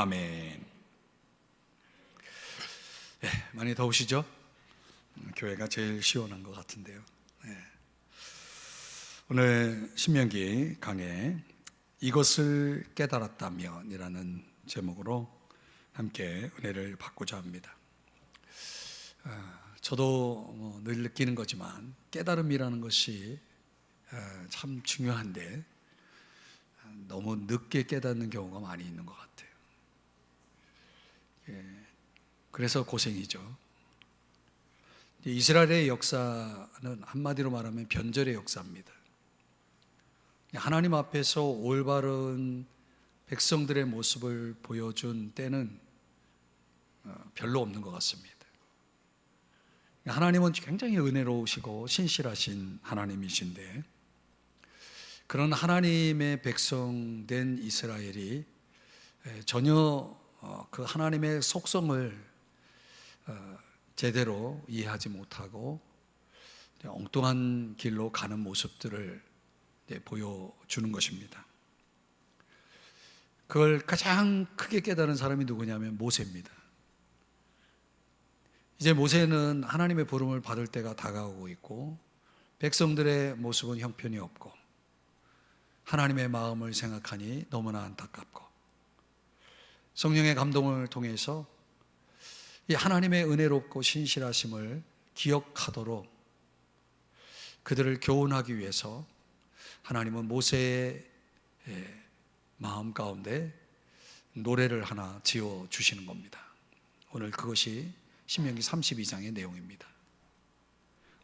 아멘. 네, 많이 더우시죠? 교회가 제일 시원한 것 같은데요. 네. 오늘 신명기 강해 이것을 깨달았다면 이라는 제목으로 함께 은혜를 받고자 합니다. 저도 늘 느끼는 거지만 깨달음이라는 것이 참 중요한데 너무 늦게 깨닫는 경우가 많이 있는 것 같아요. 그래서 고생이죠. 이스라엘의 역사는 한마디로 말하면 변절의 역사입니다. 하나님 앞에서 올바른 백성들의 모습을 보여준 때는 별로 없는 것 같습니다. 하나님은 굉장히 은혜로우시고 신실하신 하나님이신데, 그런 하나님의 백성된 이스라엘이 전혀 그 하나님의 속성을 제대로 이해하지 못하고 엉뚱한 길로 가는 모습들을 보여주는 것입니다. 그걸 가장 크게 깨달은 사람이 누구냐면 모세입니다. 이제 모세는 하나님의 부름을 받을 때가 다가오고 있고, 백성들의 모습은 형편이 없고, 하나님의 마음을 생각하니 너무나 안타깝고, 성령의 감동을 통해서 이 하나님의 은혜롭고 신실하심을 기억하도록 그들을 교훈하기 위해서 하나님은 모세의 마음 가운데 노래를 하나 지어 주시는 겁니다. 오늘 그것이 신명기 32장의 내용입니다.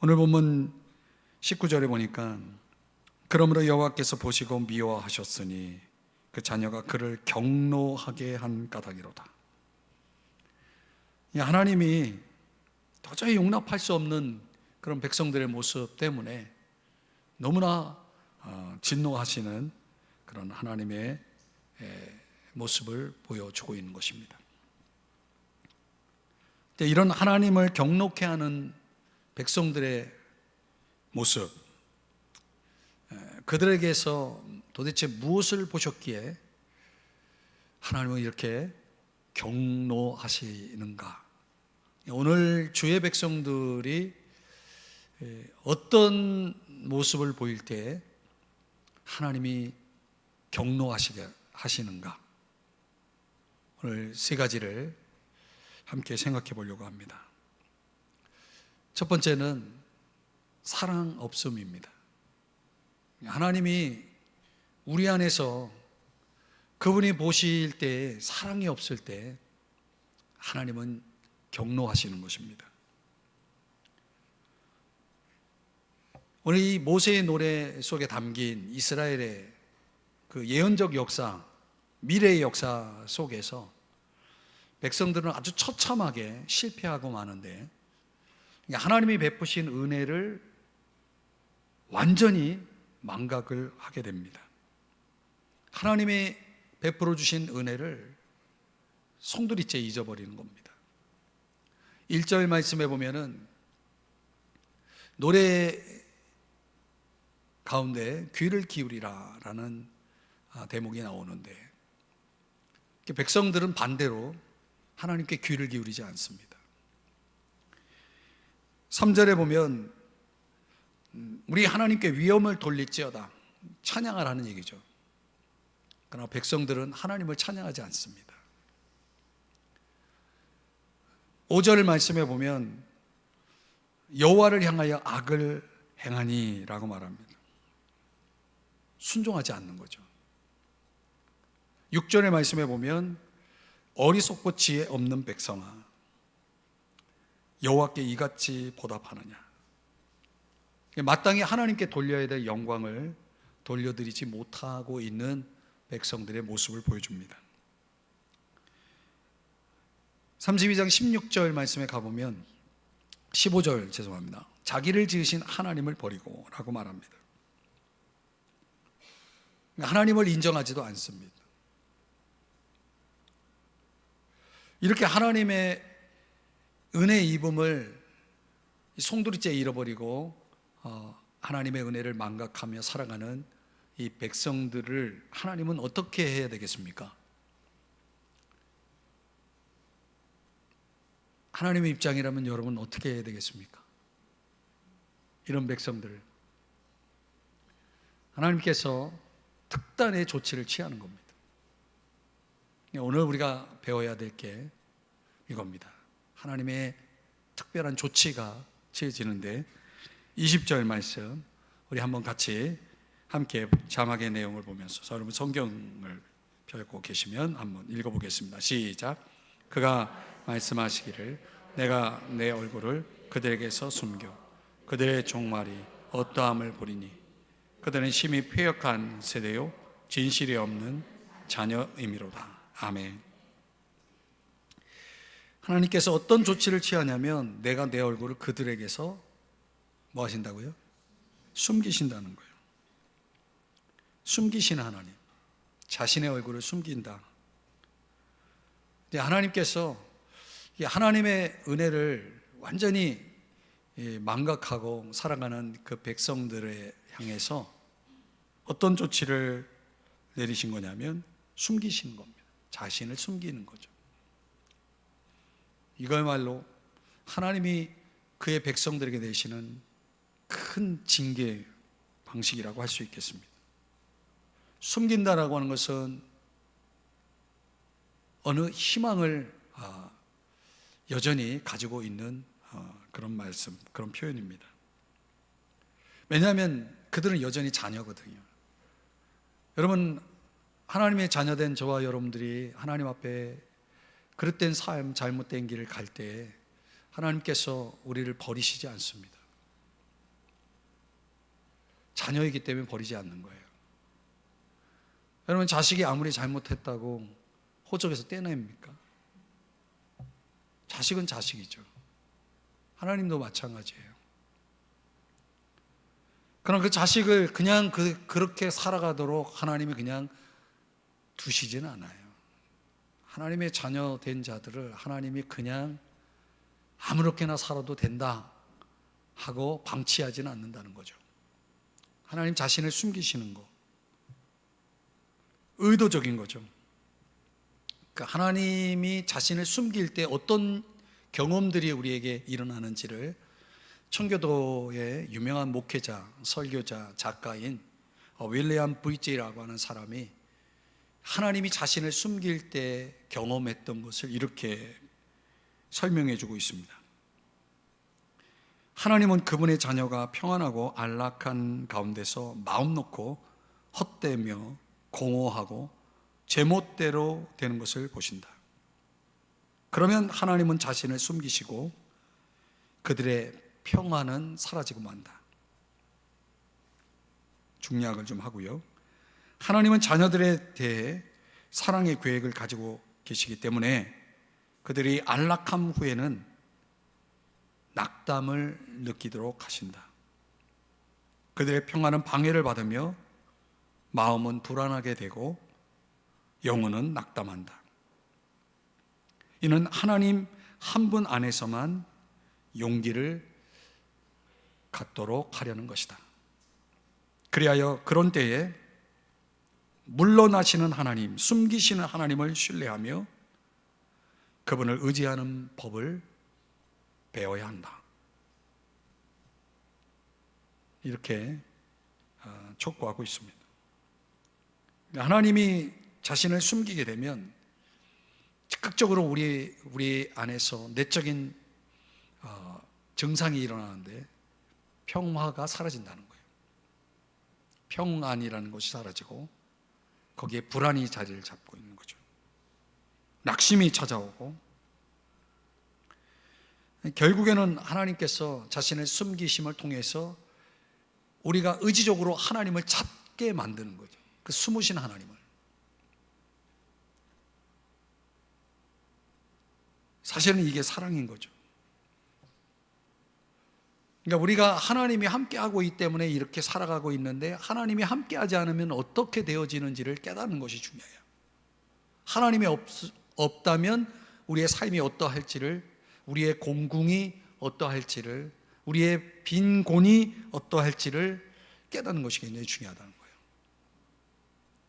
오늘 본문 19절에 보니까 그러므로 여호와께서 보시고 미워하셨으니 그 자녀가 그를 경노하게 한 까닭이로다. 하나님이 도저히 용납할 수 없는 그런 백성들의 모습 때문에 너무나 진노하시는 그런 하나님의 모습을 보여주고 있는 것입니다. 이런 하나님을 경노케 하는 백성들의 모습, 그들에게서 도대체 무엇을 보셨기에 하나님은 이렇게 경노하시는가? 오늘 주의 백성들이 어떤 모습을 보일 때 하나님이 경노하시는가? 오늘 세 가지를 함께 생각해 보려고 합니다. 첫 번째는 사랑 없음입니다. 하나님이 우리 안에서 그분이 보실 때 사랑이 없을 때 하나님은 경노하시는 것입니다. 오늘 이 모세의 노래 속에 담긴 이스라엘의 그 예언적 역사, 미래의 역사 속에서 백성들은 아주 처참하게 실패하고 마는데, 하나님이 베푸신 은혜를 완전히 망각을 하게 됩니다. 하나님이 베풀어 주신 은혜를 송두리째 잊어버리는 겁니다. 1절 말씀에 보면은 노래 가운데 귀를 기울이라 라는 대목이 나오는데, 백성들은 반대로 하나님께 귀를 기울이지 않습니다. 3절에 보면 우리 하나님께 위엄을 돌릴지어다 찬양을 하는 얘기죠. 그러나 백성들은 하나님을 찬양하지 않습니다. 5절 말씀에 보면 여호와를 향하여 악을 행하니 라고 말합니다. 순종하지 않는 거죠. 6절의 말씀에 보면 어리석고 지혜 없는 백성아 여호와께 이같이 보답하느냐. 마땅히 하나님께 돌려야 될 영광을 돌려드리지 못하고 있는 백성들의 모습을 보여줍니다. 32장 16절 말씀에 가보면 15절 죄송합니다. 자기를 지으신 하나님을 버리고 라고 말합니다. 하나님을 인정하지도 않습니다. 이렇게 하나님의 은혜 입음을 송두리째 잃어버리고 하나님의 은혜를 망각하며 살아가는 이 백성들을 하나님은 어떻게 해야 되겠습니까? 하나님의 입장이라면 여러분 어떻게 해야 되겠습니까? 이런 백성들을 하나님께서 특단의 조치를 취하는 겁니다. 오늘 우리가 배워야 될 게 이겁니다. 하나님의 특별한 조치가 취해지는데 20절 말씀 우리 한번 같이 함께 자막의 내용을 보면서 여러분 성경을 펴고 계시면 한번 읽어보겠습니다. 시작. 그가 말씀하시기를 내가 내 얼굴을 그들에게서 숨겨 그들의 종말이 어떠함을 보리니 그들은 심히 패역한 세대요 진실이 없는 자녀임이로다. 아멘. 하나님께서 어떤 조치를 취하냐면 내가 내 얼굴을 그들에게서 뭐 하신다고요? 숨기신다는 거예요. 숨기시는 하나님, 자신의 얼굴을 숨긴다. 하나님께서 하나님의 은혜를 완전히 망각하고 살아가는 그 백성들에 향해서 어떤 조치를 내리신 거냐면 숨기시는 겁니다. 자신을 숨기는 거죠. 이거야말로 하나님이 그의 백성들에게 내시는 큰 징계 방식이라고 할 수 있겠습니다. 숨긴다라고 하는 것은 어느 희망을 여전히 가지고 있는 그런 말씀, 그런 표현입니다. 왜냐하면 그들은 여전히 자녀거든요. 여러분, 하나님의 자녀된 저와 여러분들이 하나님 앞에 그릇된 삶, 잘못된 길을 갈 때 하나님께서 우리를 버리시지 않습니다. 자녀이기 때문에 버리지 않는 거예요. 여러분, 자식이 아무리 잘못했다고 호적에서 떼냅니까? 자식은 자식이죠. 하나님도 마찬가지예요. 그럼 그 자식을 그냥 그렇게 살아가도록 하나님이 그냥 두시지는 않아요. 하나님의 자녀 된 자들을 하나님이 그냥 아무렇게나 살아도 된다 하고 방치하지는 않는다는 거죠. 하나님 자신을 숨기시는 거, 의도적인 거죠. 그러니까 하나님이 자신을 숨길 때 어떤 경험들이 우리에게 일어나는지를 청교도의 유명한 목회자, 설교자, 작가인 윌리엄 브리지라고 하는 사람이 하나님이 자신을 숨길 때 경험했던 것을 이렇게 설명해 주고 있습니다. 하나님은 그분의 자녀가 평안하고 안락한 가운데서 마음 놓고 헛되며 공허하고 제멋대로 되는 것을 보신다. 그러면 하나님은 자신을 숨기시고 그들의 평안은 사라지고 만다. 중략을 좀 하고요. 하나님은 자녀들에 대해 사랑의 계획을 가지고 계시기 때문에 그들이 안락함 후에는 낙담을 느끼도록 하신다. 그들의 평안은 방해를 받으며 마음은 불안하게 되고 영혼은 낙담한다. 이는 하나님 한 분 안에서만 용기를 갖도록 하려는 것이다. 그리하여 그런 때에 물러나시는 하나님, 숨기시는 하나님을 신뢰하며 그분을 의지하는 법을 배워야 한다. 이렇게 촉구하고 있습니다. 하나님이 자신을 숨기게 되면 즉각적으로 우리 안에서 내적인 증상이 일어나는데 평화가 사라진다는 거예요. 평안이라는 것이 사라지고 거기에 불안이 자리를 잡고 있는 거죠. 낙심이 찾아오고 결국에는 하나님께서 자신의 숨기심을 통해서 우리가 의지적으로 하나님을 찾게 만드는 거죠. 그 숨으신 하나님을. 사실은 이게 사랑인 거죠. 그러니까 우리가 하나님이 함께하고 있기 때문에 이렇게 살아가고 있는데 하나님이 함께하지 않으면 어떻게 되어지는지를 깨닫는 것이 중요해요. 하나님이 없다면 우리의 삶이 어떠할지를, 우리의 공궁이 어떠할지를, 우리의 빈곤이 어떠할지를 깨닫는 것이 굉장히 중요하다는 거예요.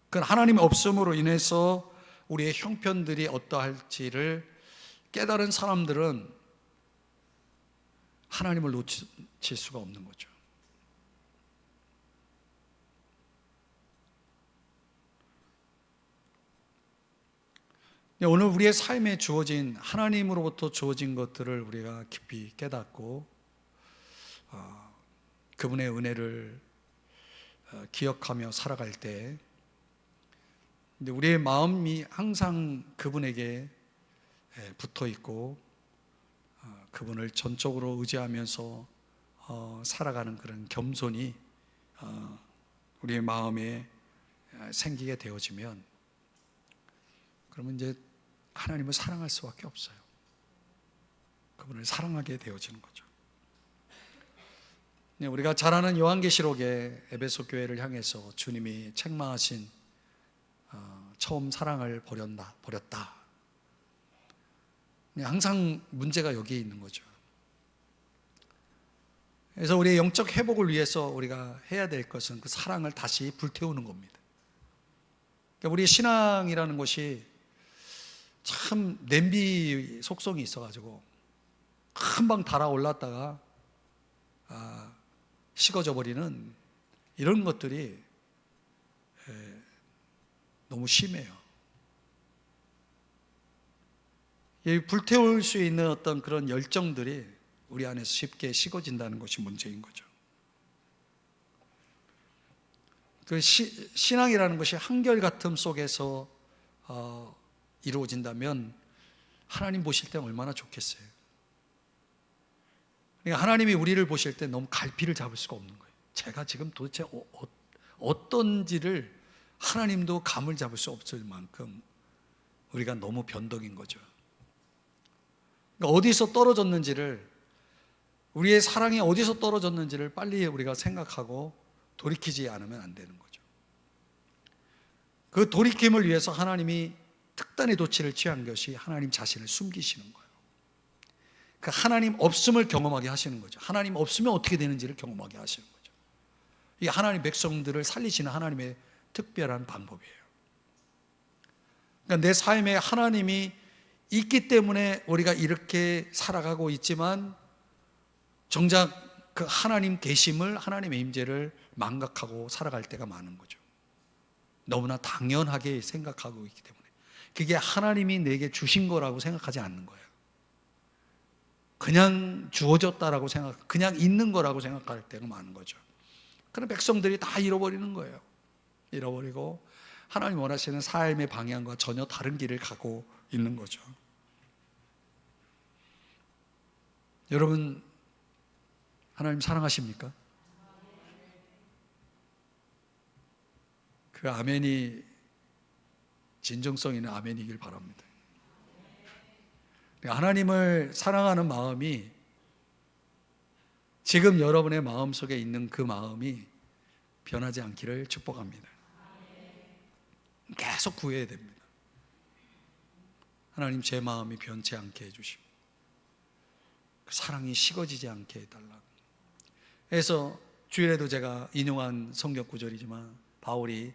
그건 하나님이 없음으로 인해서 우리의 형편들이 어떠할지를 깨달은 사람들은 하나님을 놓칠 수가 없는 거죠. 오늘 우리의 삶에 주어진 하나님으로부터 주어진 것들을 우리가 깊이 깨닫고 그분의 은혜를 기억하며 살아갈 때 우리의 마음이 항상 그분에게 붙어 있고 그분을 전적으로 의지하면서 살아가는 그런 겸손이 우리의 마음에 생기게 되어지면, 그러면 이제 하나님을 사랑할 수밖에 없어요. 그분을 사랑하게 되어지는 거죠. 우리가 잘 아는 요한계시록의 에베소 교회를 향해서 주님이 책망하신 처음 사랑을 버렸다. 항상 문제가 여기에 있는 거죠. 그래서 우리의 영적 회복을 위해서 우리가 해야 될 것은 그 사랑을 다시 불태우는 겁니다. 그러니까 우리의 신앙이라는 것이 참 냄비 속성이 있어가지고 금방 달아올랐다가 식어져 버리는 이런 것들이 너무 심해요. 이 불태울 수 있는 어떤 그런 열정들이 우리 안에서 쉽게 식어진다는 것이 문제인 거죠. 그 신앙이라는 것이 한결같음 속에서 이루어진다면 하나님 보실 때 얼마나 좋겠어요. 그러니까 하나님이 우리를 보실 때 너무 갈피를 잡을 수가 없는 거예요. 제가 지금 도대체 어떤지를 하나님도 감을 잡을 수 없을 만큼 우리가 너무 변덕인 거죠. 그러니까 어디서 떨어졌는지를, 우리의 사랑이 어디서 떨어졌는지를 빨리 우리가 생각하고 돌이키지 않으면 안 되는 거죠. 그 돌이킴을 위해서 하나님이 특단의 조치를 취한 것이 하나님 자신을 숨기시는 거예요. 그 하나님 없음을 경험하게 하시는 거죠. 하나님 없으면 어떻게 되는지를 경험하게 하시는 거죠. 이게 하나님 백성들을 살리시는 하나님의 특별한 방법이에요. 그러니까 내 삶에 하나님이 있기 때문에 우리가 이렇게 살아가고 있지만 정작 그 하나님 계심을, 하나님의 임재를 망각하고 살아갈 때가 많은 거죠. 너무나 당연하게 생각하고 있기 때문에 그게 하나님이 내게 주신 거라고 생각하지 않는 거예요. 그냥 주어졌다라고 그냥 있는 거라고 생각할 때가 많은 거죠. 그런 백성들이 다 잃어버리는 거예요. 잃어버리고 하나님 원하시는 삶의 방향과 전혀 다른 길을 가고 있는 거죠. 여러분, 하나님 사랑하십니까? 그 아멘이 진정성 있는 아멘이길 바랍니다. 하나님을 사랑하는 마음이, 지금 여러분의 마음속에 있는 그 마음이 변하지 않기를 축복합니다. 계속 구해야 됩니다. 하나님, 제 마음이 변치 않게 해주시고 그 사랑이 식어지지 않게 해달라고. 그래서 주일에도 제가 인용한 성경 구절이지만 바울이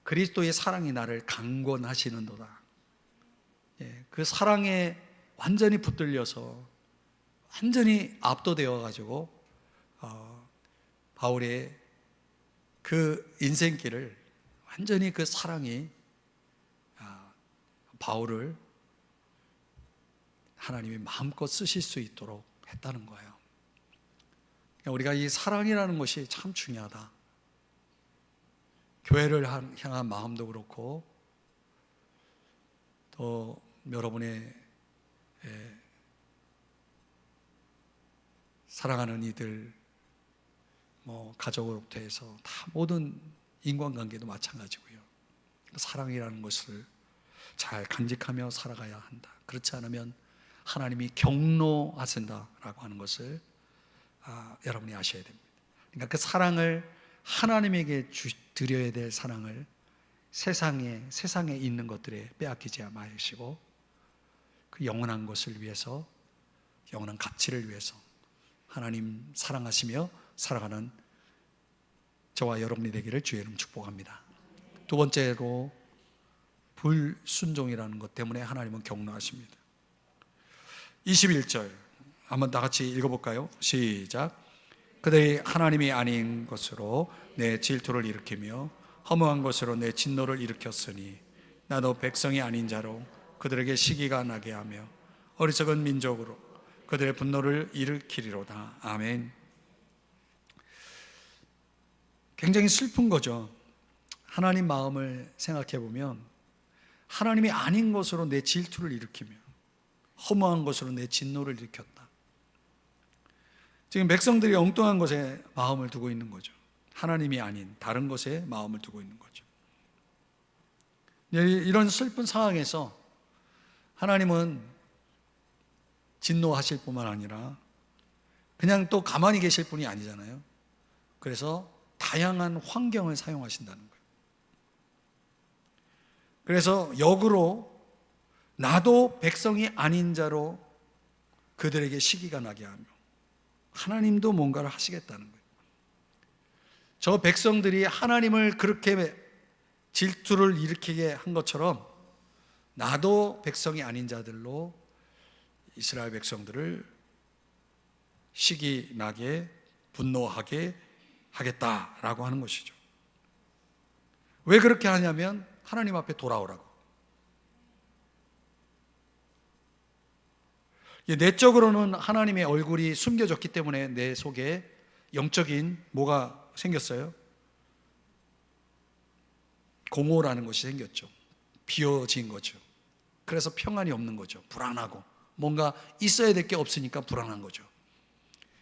그리스도의 사랑이 나를 강권하시는도다. 그 사랑에 완전히 붙들려서 완전히 압도되어 가지고 바울의 그 인생길을 완전히 그 사랑이 바울을 하나님이 마음껏 쓰실 수 있도록 했다는 거예요. 그러니까 우리가 이 사랑이라는 것이 참 중요하다. 교회를 향한 마음도 그렇고 또 여러분의 사랑하는 이들, 가족으로부터 해서 다 모든 인간관계도 마찬가지고요. 사랑이라는 것을 잘 간직하며 살아가야 한다. 그렇지 않으면 하나님이 경노하신다라고 하는 것을 여러분이 아셔야 됩니다. 그러니까 그 사랑을, 하나님에게 드려야 될 사랑을 세상에 있는 것들에 빼앗기지 마시고 그 영원한 것을 위해서, 영원한 가치를 위해서 하나님 사랑하시며 살아가는 저와 여러분이 되기를 주의 이름 축복합니다. 두 번째로, 불순종이라는 것 때문에 하나님은 경노하십니다. 21절 한번 다 같이 읽어볼까요? 시작. 그들이 하나님이 아닌 것으로 내 질투를 일으키며 허무한 것으로 내 진노를 일으켰으니 나도 백성이 아닌 자로 그들에게 시기가 나게 하며 어리석은 민족으로 그들의 분노를 일으키리로다. 아멘. 굉장히 슬픈 거죠. 하나님 마음을 생각해 보면 하나님이 아닌 것으로 내 질투를 일으키며 허무한 것으로 내 진노를 일으켰다. 지금 백성들이 엉뚱한 것에 마음을 두고 있는 거죠. 하나님이 아닌 다른 것에 마음을 두고 있는 거죠. 이런 슬픈 상황에서 하나님은 진노하실 뿐만 아니라 그냥 또 가만히 계실 분이 아니잖아요. 그래서 다양한 환경을 사용하신다는 거예요. 그래서 역으로 나도 백성이 아닌 자로 그들에게 시기가 나게 하며 하나님도 뭔가를 하시겠다는 거예요. 저 백성들이 하나님을 그렇게 질투를 일으키게 한 것처럼 나도 백성이 아닌 자들로 이스라엘 백성들을 시기 나게 분노하게 하겠다라고 하는 것이죠. 왜 그렇게 하냐면 하나님 앞에 돌아오라고. 내적으로는 하나님의 얼굴이 숨겨졌기 때문에 내 속에 영적인 뭐가 생겼어요? 공허라는 것이 생겼죠. 비어진 거죠. 그래서 평안이 없는 거죠. 불안하고 뭔가 있어야 될 게 없으니까 불안한 거죠.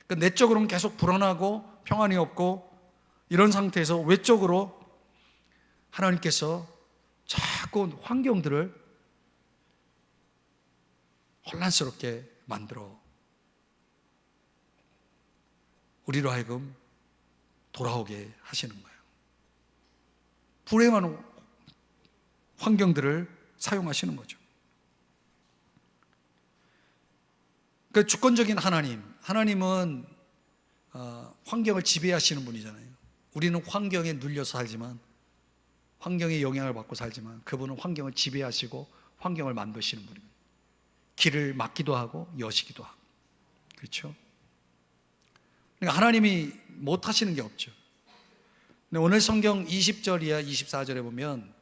그러니까 내적으로는 계속 불안하고 평안이 없고 이런 상태에서 외적으로 하나님께서 자꾸 환경들을 혼란스럽게 만들어 우리로 하여금 돌아오게 하시는 거예요. 불행한 환경들을 사용하시는 거죠. 그 주권적인 하나님은 환경을 지배하시는 분이잖아요. 우리는 환경에 눌려서 살지만, 환경의 영향을 받고 살지만 그분은 환경을 지배하시고 환경을 만드시는 분입니다. 길을 막기도 하고 여시기도 하고. 그렇죠? 그러니까 하나님이 못하시는 게 없죠. 근데 오늘 성경 20절 이하 24절에 보면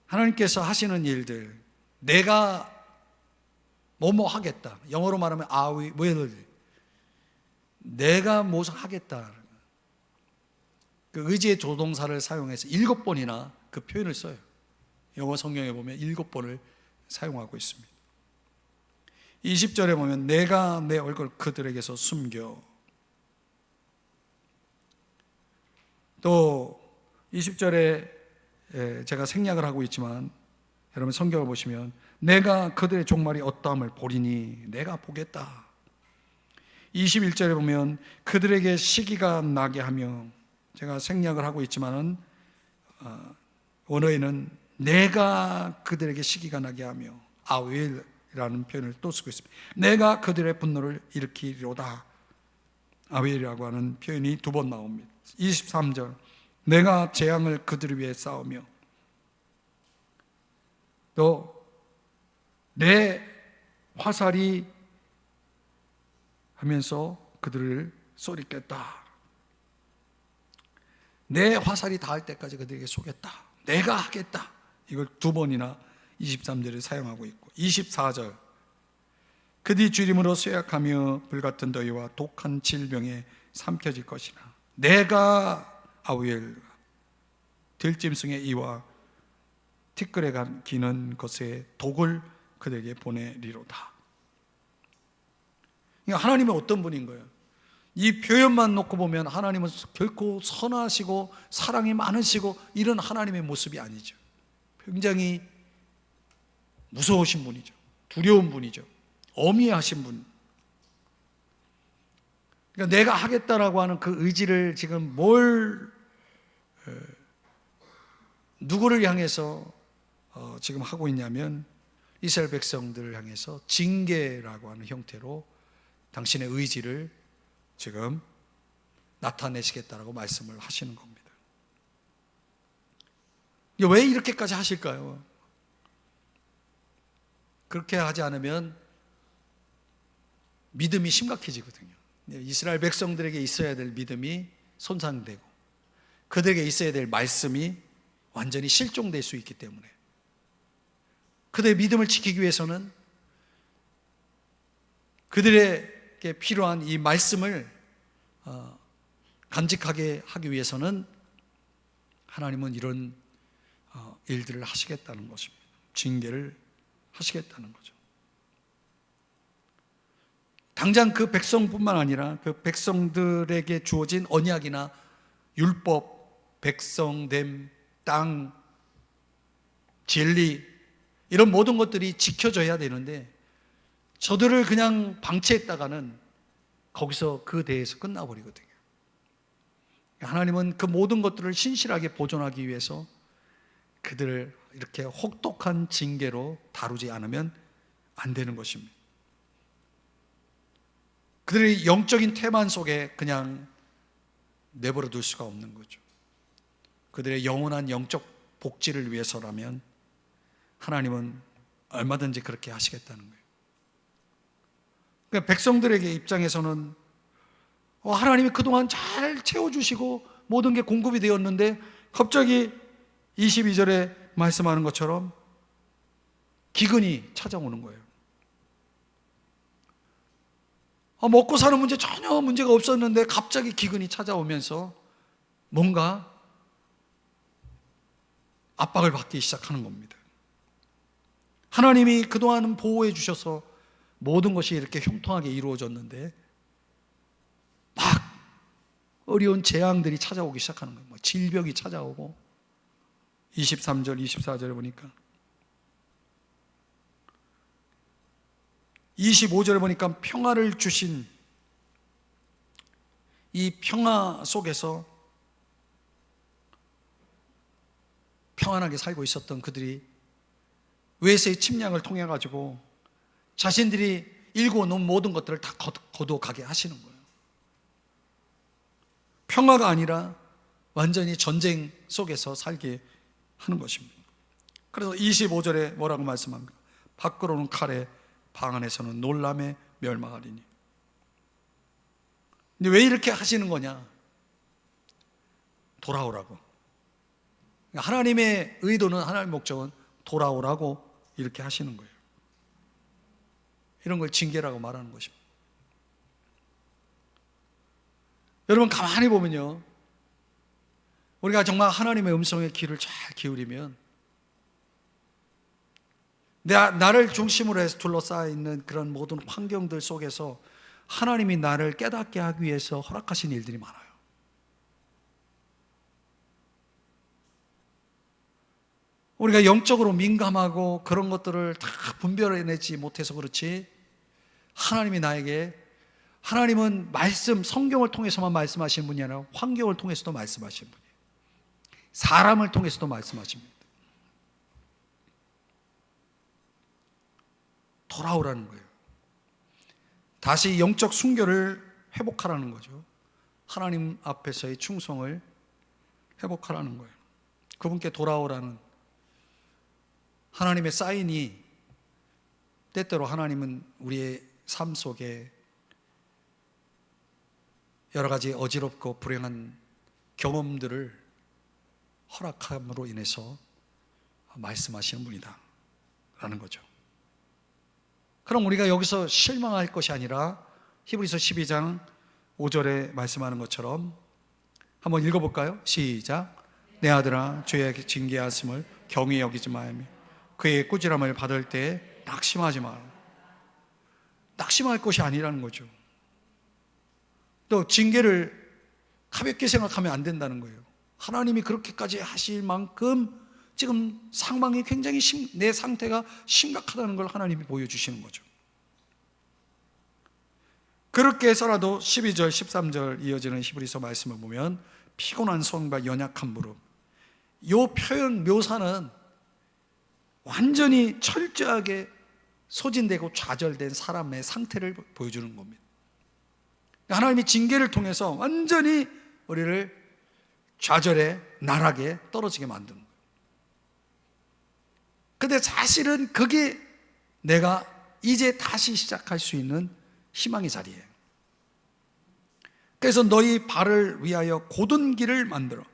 하나님께서 하시는 일들, 내가 뭐뭐 하겠다. 영어로 말하면 I will. 내가 무엇을 하겠다. 그 의지의 조동사를 사용해서 7번이나 그 표현을 써요. 영어 성경에 보면 7번을 사용하고 있습니다. 20절에 보면 내가 내 얼굴을 그들에게서 숨겨. 또 20절에 제가 생략을 하고 있지만 여러분 성경을 보시면 내가 그들의 종말이 어떠함을 보리니 내가 보겠다. 21절에 보면 그들에게 시기가 나게 하며, 제가 생략을 하고 있지만은 원어에는 내가 그들에게 시기가 나게 하며 I will 라는 표현을 또 쓰고 있습니다. 내가 그들의 분노를 일으키리로다. I will이라고 하는 표현이 2번 나옵니다. 23절 내가 재앙을 그들을 위해 쌓으며 또 내 화살이 하면서 그들을 쏘리겠다. 내 화살이 닿을 때까지 그들에게 쏘겠다. 내가 하겠다. 이걸 2번이나 23절에 사용하고 있고, 24절 그들이 주림으로 쇠약하며 불같은 더위와 독한 질병에 삼켜질 것이나 내가 아우엘 들짐승의 이와 티끌에 기는 것에 독을 그들에게 보내리로다. 그러니까 하나님은 어떤 분인 거예요? 이 표현만 놓고 보면 하나님은 결코 선하시고 사랑이 많으시고 이런 하나님의 모습이 아니죠. 굉장히 무서우신 분이죠. 두려운 분이죠. 어미하신 분. 그러니까 내가 하겠다라고 하는 그 의지를 지금 누구를 향해서 지금 하고 있냐면 이스라엘 백성들을 향해서 징계라고 하는 형태로 당신의 의지를 지금 나타내시겠다라고 말씀을 하시는 겁니다. 왜 이렇게까지 하실까요? 그렇게 하지 않으면 믿음이 심각해지거든요. 이스라엘 백성들에게 있어야 될 믿음이 손상되고 그들에게 있어야 될 말씀이 완전히 실종될 수 있기 때문에 그들의 믿음을 지키기 위해서는 그들에게 필요한 이 말씀을 간직하게 하기 위해서는 하나님은 이런 일들을 하시겠다는 것입니다. 징계를 하시겠다는 거죠. 당장 그 백성뿐만 아니라 그 백성들에게 주어진 언약이나 율법, 백성됨, 땅, 진리 이런 모든 것들이 지켜져야 되는데 저들을 그냥 방치했다가는 거기서 그 대에서 끝나버리거든요. 하나님은 그 모든 것들을 신실하게 보존하기 위해서 그들을 이렇게 혹독한 징계로 다루지 않으면 안 되는 것입니다. 그들의 영적인 태만 속에 그냥 내버려 둘 수가 없는 거죠. 그들의 영원한 영적 복지를 위해서라면 하나님은 얼마든지 그렇게 하시겠다는 거예요. 그러니까 백성들에게 입장에서는 하나님이 그동안 잘 채워주시고 모든 게 공급이 되었는데 갑자기 22절에 말씀하는 것처럼 기근이 찾아오는 거예요. 먹고 사는 문제 전혀 문제가 없었는데 갑자기 기근이 찾아오면서 뭔가 압박을 받기 시작하는 겁니다. 하나님이 그동안은 보호해 주셔서 모든 것이 이렇게 형통하게 이루어졌는데 막 어려운 재앙들이 찾아오기 시작하는 거예요. 질병이 찾아오고 23절, 24절에 보니까 25절에 보니까 평화를 주신 이 평화 속에서 평안하게 살고 있었던 그들이 외세의 침략을 통해 가지고 자신들이 일궈놓은 모든 것들을 다 거두어가게 하시는 거예요. 평화가 아니라 완전히 전쟁 속에서 살게 하는 것입니다. 그래서 25절에 뭐라고 말씀합니까? 밖으로는 칼에 방 안에서는 놀람에 멸망하리니. 근데 왜 이렇게 하시는 거냐? 돌아오라고. 하나님의 의도는, 하나님의 목적은 돌아오라고 이렇게 하시는 거예요. 이런 걸 징계라고 말하는 것입니다. 여러분 가만히 보면요, 우리가 정말 하나님의 음성에 귀를 잘 기울이면 나를 중심으로 해서 둘러싸여 있는 그런 모든 환경들 속에서 하나님이 나를 깨닫게 하기 위해서 허락하신 일들이 많아요. 우리가 영적으로 민감하고 그런 것들을 다 분별해내지 못해서 그렇지, 하나님이 나에게, 하나님은 말씀, 성경을 통해서만 말씀하시는 분이 아니라 환경을 통해서도 말씀하시는 분이에요. 사람을 통해서도 말씀하십니다. 돌아오라는 거예요. 다시 영적 순결을 회복하라는 거죠. 하나님 앞에서의 충성을 회복하라는 거예요. 그분께 돌아오라는 하나님의 사인이, 때때로 하나님은 우리의 삶 속에 여러 가지 어지럽고 불행한 경험들을 허락함으로 인해서 말씀하시는 분이다 라는 거죠. 그럼 우리가 여기서 실망할 것이 아니라 히브리서 12장 5절에 말씀하는 것처럼 한번 읽어볼까요? 시작. 내 아들아, 주의 징계하심을 경히 여기지 말며 그의 꾸지람을 받을 때 낙심하지 마라. 낙심할 것이 아니라는 거죠. 또 징계를 가볍게 생각하면 안 된다는 거예요. 하나님이 그렇게까지 하실 만큼 지금 상황이 굉장히 내 상태가 심각하다는 걸 하나님이 보여주시는 거죠. 그렇게 해서라도 12절, 13절 이어지는 히브리서 말씀을 보면 피곤한 손과 연약한 무릎, 이 표현 묘사는 완전히 철저하게 소진되고 좌절된 사람의 상태를 보여주는 겁니다. 하나님이 징계를 통해서 완전히 우리를 좌절에 나락에 떨어지게 만드는 거예요. 근데 사실은 그게 내가 이제 다시 시작할 수 있는 희망의 자리예요. 그래서 너희 발을 위하여 곧은 길을 만들어.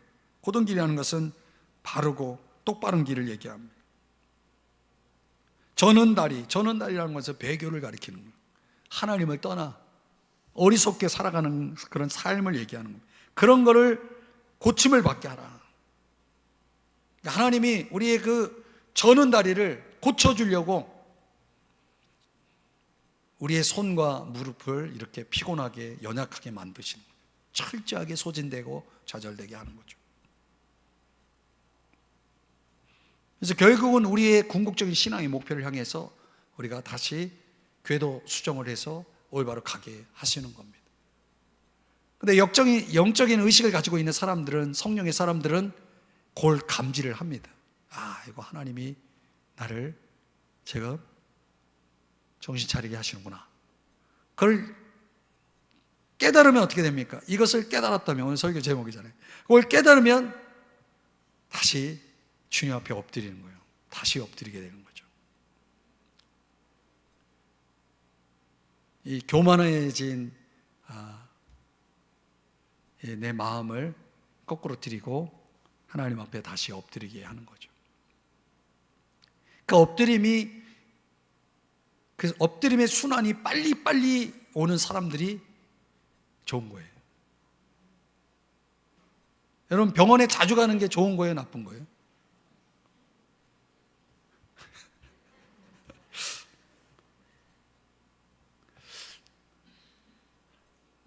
곧은 길이라는 것은 바르고 똑바른 길을 얘기합니다. 저는 다리라는 것은 배교를 가리키는 거예요. 하나님을 떠나 어리석게 살아가는 그런 삶을 얘기하는 겁니다. 그런 거를 고침을 받게 하라. 하나님이 우리의 그 저는 다리를 고쳐주려고 우리의 손과 무릎을 이렇게 피곤하게 연약하게 만드시는 거예요. 철저하게 소진되고 좌절되게 하는 거죠. 그래서 결국은 우리의 궁극적인 신앙의 목표를 향해서 우리가 다시 궤도 수정을 해서 올바로 가게 하시는 겁니다. 그런데 영적인 의식을 가지고 있는 사람들은, 성령의 사람들은 그걸 감지를 합니다. 아, 이거 하나님이 나를 지금 정신 차리게 하시는구나. 그걸 깨달으면 어떻게 됩니까? 이것을 깨달았다면, 오늘 설교 제목이잖아요. 그걸 깨달으면 다시 주님 앞에 엎드리는 거예요. 다시 엎드리게 되는 거죠. 이 교만해진 내 마음을 거꾸로 드리고 하나님 앞에 다시 엎드리게 하는 거죠. 그 엎드림의 순환이 빨리빨리 오는 사람들이 좋은 거예요. 여러분, 병원에 자주 가는 게 좋은 거예요, 나쁜 거예요?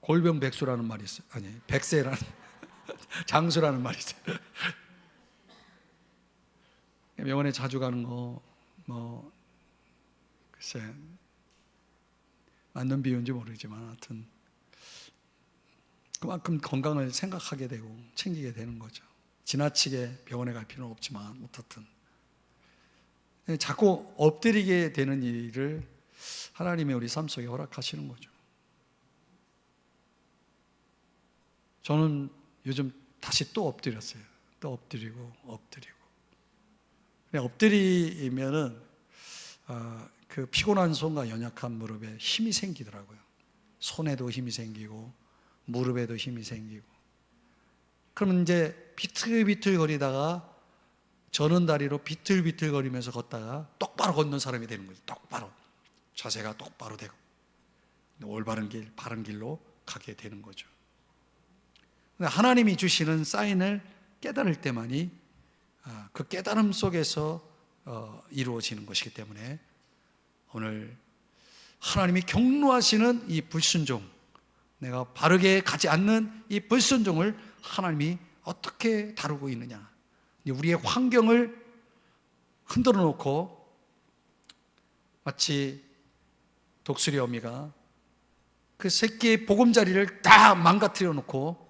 골병백수라는 말이 있어요. 아니, 백세라는 장수라는 말이 있어요. 병원에 자주 가는 거 글쎄 맞는 비유인지 모르지만 하여튼 그만큼 건강을 생각하게 되고 챙기게 되는 거죠. 지나치게 병원에 갈 필요는 없지만 어떻든 자꾸 엎드리게 되는 일을 하나님이 우리 삶 속에 허락하시는 거죠. 저는 요즘 다시 또 엎드렸어요. 또 엎드리고 그냥 엎드리면은 그 피곤한 손과 연약한 무릎에 힘이 생기더라고요. 손에도 힘이 생기고 무릎에도 힘이 생기고. 그러면 이제 비틀비틀 거리다가 저는 다리로 비틀비틀 거리면서 걷다가 똑바로 걷는 사람이 되는 거죠. 똑바로 자세가 똑바로 되고 올바른 길, 바른 길로 가게 되는 거죠. 하나님이 주시는 사인을 깨달을 때만이 그 깨달음 속에서 이루어지는 것이기 때문에 오늘 하나님이 경로하시는 이 불순종, 내가 바르게 가지 않는 이 불순종을 하나님이 어떻게 다루고 있느냐, 우리의 환경을 흔들어 놓고 마치 독수리 어미가 그 새끼의 보금자리를 다 망가뜨려 놓고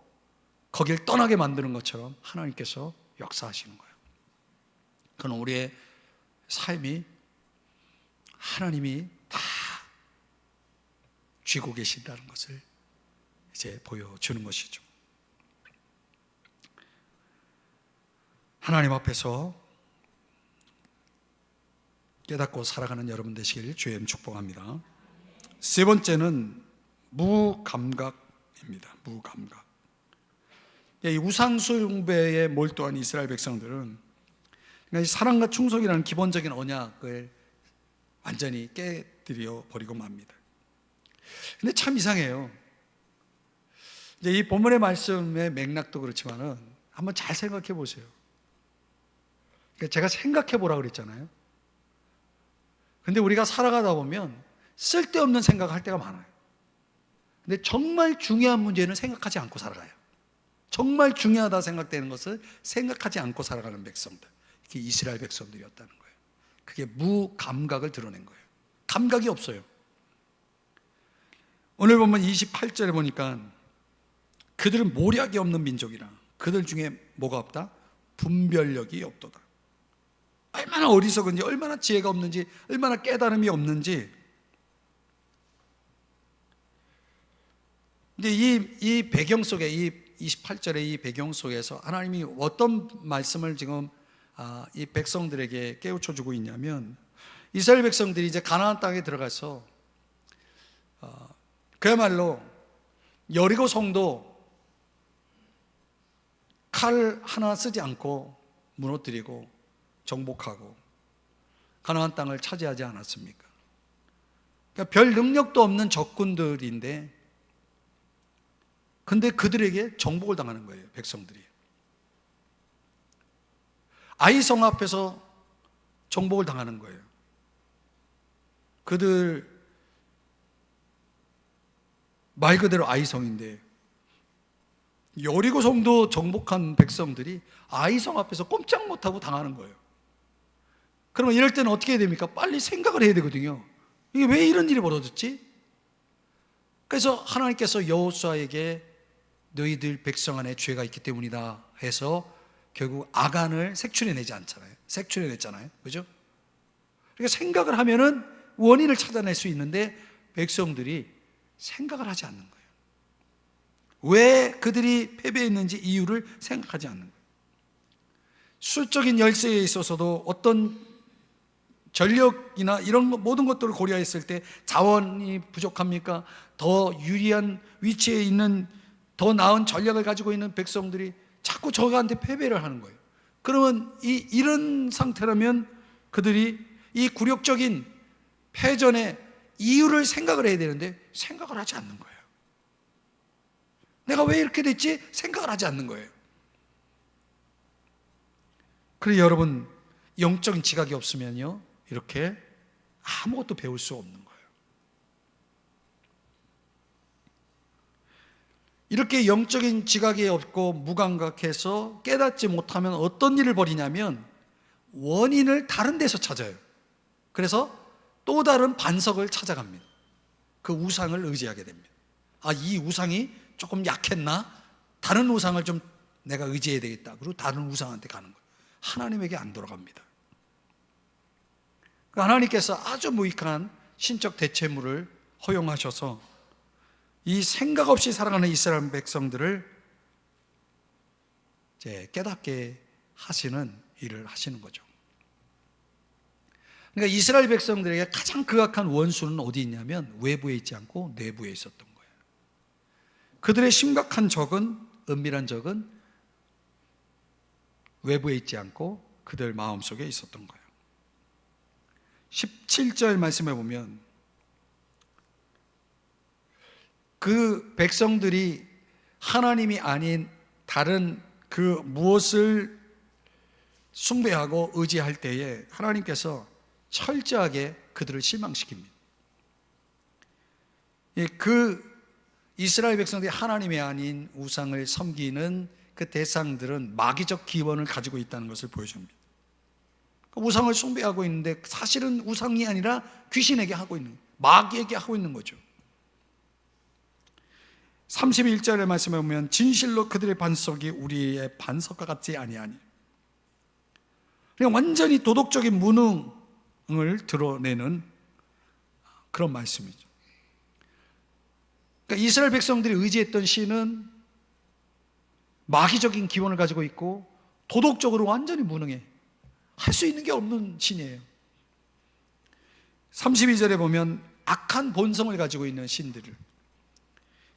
거길 떠나게 만드는 것처럼 하나님께서 역사하시는 거예요. 그건 우리의 삶이 하나님이 다 쥐고 계신다는 것을 이제 보여주는 것이죠. 하나님 앞에서 깨닫고 살아가는 여러분 되시길 주의 이름 축복합니다. 세 번째는 무감각입니다. 무감각. 이 우상숭배에 몰두한 이스라엘 백성들은 그러니까 사랑과 충성이라는 기본적인 언약을 완전히 깨뜨려 버리고 맙니다. 근데 참 이상해요. 이제 이 본문의 말씀의 맥락도 그렇지만은 한번 잘 생각해 보세요. 그러니까 제가 생각해 보라 그랬잖아요. 근데 우리가 살아가다 보면 쓸데없는 생각을 할 때가 많아요. 근데 정말 중요한 문제는 생각하지 않고 살아가요. 정말 중요하다 생각되는 것을 생각하지 않고 살아가는 백성들, 이게 이스라엘 백성들이었다는 거예요. 그게 무감각을 드러낸 거예요. 감각이 없어요. 오늘 보면 28절에 보니까 그들은 모략이 없는 민족이라, 그들 중에 뭐가 없다? 분별력이 없도다. 얼마나 어리석은지, 얼마나 지혜가 없는지, 얼마나 깨달음이 없는지. 근데 이 배경 속에, 이 28절의 이 배경 속에서 하나님이 어떤 말씀을 지금 이 백성들에게 깨우쳐 주고 있냐면, 이스라엘 백성들이 이제 가나안 땅에 들어가서 그야말로 여리고 성도 칼 하나 쓰지 않고 무너뜨리고 정복하고 가나안 땅을 차지하지 않았습니까? 그러니까 별 능력도 없는 적군들인데, 근데 그들에게 정복을 당하는 거예요, 백성들이. 아이성 앞에서 정복을 당하는 거예요. 그들 말 그대로 아이성인데, 여리고 성도 정복한 백성들이 아이성 앞에서 꼼짝 못하고 당하는 거예요. 그러면 이럴 때는 어떻게 해야 됩니까? 빨리 생각을 해야 되거든요. 이게 왜 이런 일이 벌어졌지? 그래서 하나님께서 여호수아에게 너희들 백성 안에 죄가 있기 때문이다 해서 결국 아간을 색출해내지 않잖아요. 색출해냈잖아요. 그죠? 그러니까 생각을 하면은 원인을 찾아낼 수 있는데 백성들이 생각을 하지 않는 거예요. 왜 그들이 패배했는지 이유를 생각하지 않는 거예요. 수적인 열세에 있어서도 어떤 전력이나 이런 모든 것들을 고려했을 때 자원이 부족합니까? 더 유리한 위치에 있는 더 나은 전략을 가지고 있는 백성들이 자꾸 저한테 패배를 하는 거예요. 그러면 이런 상태라면 그들이 이 굴욕적인 패전의 이유를 생각을 해야 되는데 생각을 하지 않는 거예요. 내가 왜 이렇게 됐지? 생각을 하지 않는 거예요. 그래서 여러분, 영적인 지각이 없으면요, 이렇게 아무것도 배울 수 없는 거예요. 이렇게 영적인 지각이 없고 무감각해서 깨닫지 못하면 어떤 일을 벌이냐면 원인을 다른 데서 찾아요. 그래서 또 다른 반석을 찾아갑니다. 그 우상을 의지하게 됩니다. 이 우상이 조금 약했나? 다른 우상을 좀 내가 의지해야 되겠다. 그리고 다른 우상한테 가는 거예요. 하나님에게 안 돌아갑니다. 하나님께서 아주 무익한 신적 대체물을 허용하셔서 이 생각 없이 살아가는 이스라엘 백성들을 이제 깨닫게 하시는 일을 하시는 거죠. 그러니까 이스라엘 백성들에게 가장 극악한 원수는 어디 있냐면 외부에 있지 않고 내부에 있었던 거예요. 그들의 심각한 적은, 은밀한 적은 외부에 있지 않고 그들 마음속에 있었던 거예요. 17절 말씀해 보면 그 백성들이 하나님이 아닌 다른 그 무엇을 숭배하고 의지할 때에 하나님께서 철저하게 그들을 실망시킵니다. 그 이스라엘 백성들이 하나님이 아닌 우상을 섬기는 그 대상들은 마귀적 기원을 가지고 있다는 것을 보여줍니다. 우상을 숭배하고 있는데 사실은 우상이 아니라 귀신에게 하고 있는, 마귀에게 하고 있는 거죠. 31절의 말씀에 보면 진실로 그들의 반석이 우리의 반석과 같지 아니하니, 그냥 완전히 도덕적인 무능을 드러내는 그런 말씀이죠. 그러니까 이스라엘 백성들이 의지했던 신은 마귀적인 기원을 가지고 있고 도덕적으로 완전히 무능해. 할 수 있는 게 없는 신이에요. 32절에 보면 악한 본성을 가지고 있는 신들을,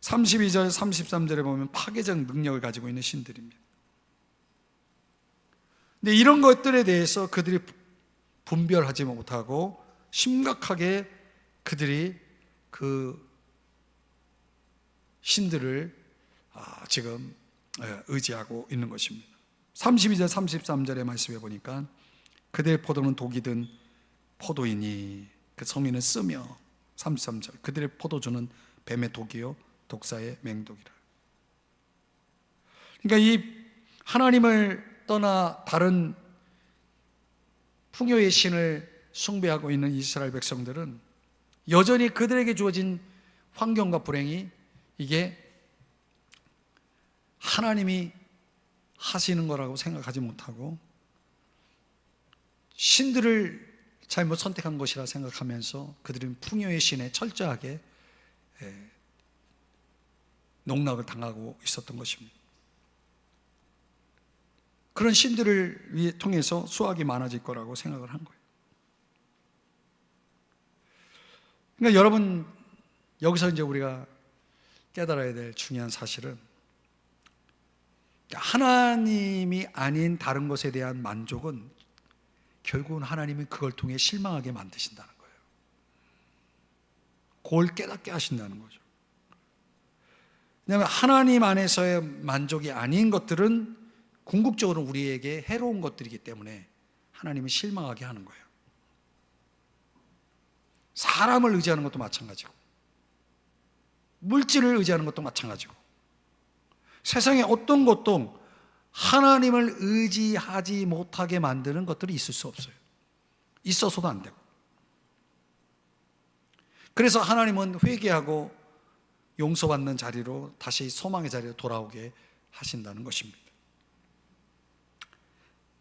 32절, 33절에 보면 파괴적 능력을 가지고 있는 신들입니다. 근데 이런 것들에 대해서 그들이 분별하지 못하고 심각하게 그들이 그 신들을 지금 의지하고 있는 것입니다. 32절, 33절의 말씀에 보니까 그들의 포도는 독이 든 포도이니 그 성인은 쓰며, 33절 그들의 포도주는 뱀의 독이요 독사의 맹독이라. 그러니까 이 하나님을 떠나 다른 풍요의 신을 숭배하고 있는 이스라엘 백성들은 여전히 그들에게 주어진 환경과 불행이 이게 하나님이 하시는 거라고 생각하지 못하고 신들을 잘못 선택한 것이라 생각하면서 그들은 풍요의 신에 철저하게 농락을 당하고 있었던 것입니다. 그런 신들을 통해서 수확이 많아질 거라고 생각을 한 거예요. 그러니까 여러분, 여기서 이제 우리가 깨달아야 될 중요한 사실은 하나님이 아닌 다른 것에 대한 만족은 결국은 하나님이 그걸 통해 실망하게 만드신다는 거예요. 그걸 깨닫게 하신다는 거죠. 왜냐하면 하나님 안에서의 만족이 아닌 것들은 궁극적으로 우리에게 해로운 것들이기 때문에 하나님이 실망하게 하는 거예요. 사람을 의지하는 것도 마찬가지고, 물질을 의지하는 것도 마찬가지고, 세상에 어떤 것도 하나님을 의지하지 못하게 만드는 것들이 있을 수 없어요. 있어서도 안 되고. 그래서 하나님은 회개하고 용서받는 자리로, 다시 소망의 자리로 돌아오게 하신다는 것입니다.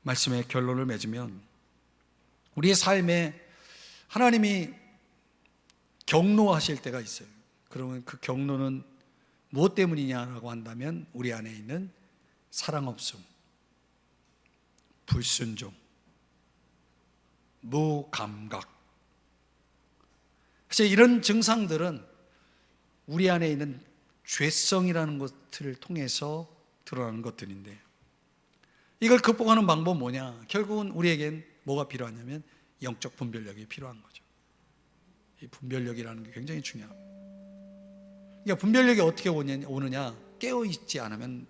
말씀의 결론을 맺으면, 우리의 삶에 하나님이 경노하실 때가 있어요. 그러면 그 경노는 무엇 때문이냐라고 한다면 우리 안에 있는 사랑 없음, 불순종, 무감각. 그래서 이런 증상들은 우리 안에 있는 죄성이라는 것들을 통해서 드러나는 것들인데, 이걸 극복하는 방법은 뭐냐? 결국은 우리에겐 뭐가 필요하냐면 영적 분별력이 필요한 거죠. 이 분별력이라는 게 굉장히 중요합니다. 그러니까 분별력이 어떻게 오느냐? 깨어있지 않으면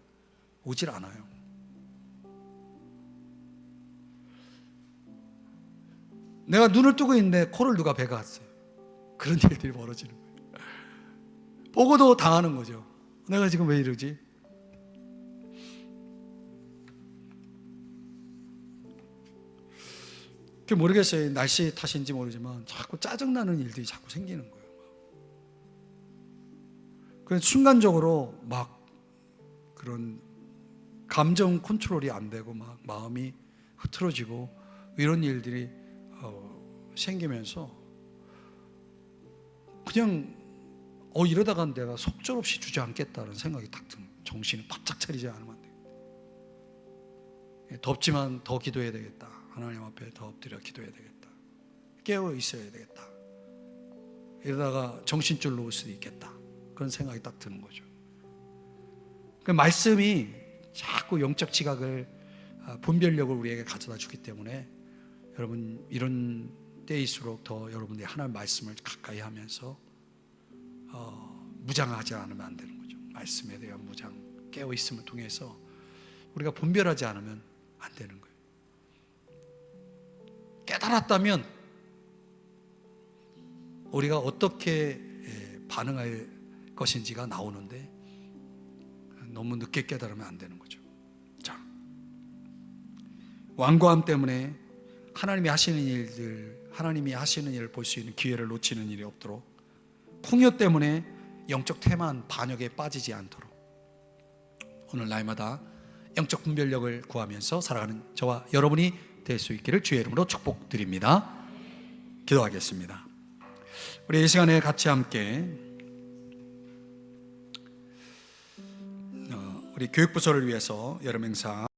오질 않아요. 내가 눈을 뜨고 있는데 코를 누가 베갔어요. 그런 일들이 벌어지는 거예요. 보고도 당하는 거죠. 내가 지금 왜 이러지? 그게 모르겠어요. 날씨 탓인지 모르지만 자꾸 짜증나는 일들이 자꾸 생기는 거예요. 그래서 순간적으로 막 그런 감정 컨트롤이 안 되고 막 마음이 흐트러지고 이런 일들이 생기면서 그냥 이러다가 내가 속절없이 주저앉겠다는 생각이 딱 든, 정신이 바짝 차리지 않으면 안 돼요. 덥지만 더 기도해야 되겠다. 하나님 앞에 더 엎드려 기도해야 되겠다. 깨어 있어야 되겠다. 이러다가 정신줄 놓을 수도 있겠다. 그런 생각이 딱 드는 거죠. 그 말씀이 자꾸 영적 지각을, 분별력을 우리에게 가져다 주기 때문에 여러분 이런 때일수록 더 여러분들이 하나님의 말씀을 가까이 하면서 무장하지 않으면 안 되는 거죠. 말씀에 대한 무장, 깨어 있음을 통해서 우리가 분별하지 않으면 안 되는 거예요. 깨달았다면 우리가 어떻게 반응할 것인지가 나오는데 너무 늦게 깨달으면 안 되는 거죠. 자, 완고함 때문에 하나님이 하시는 일을 볼 수 있는 기회를 놓치는 일이 없도록, 풍요 때문에 영적 태만 반역에 빠지지 않도록 오늘 날마다 영적 분별력을 구하면서 살아가는 저와 여러분이 될 수 있기를 주의 이름으로 축복드립니다. 기도하겠습니다. 우리 이 시간에 같이 함께 우리 교육부서를 위해서 여름 행사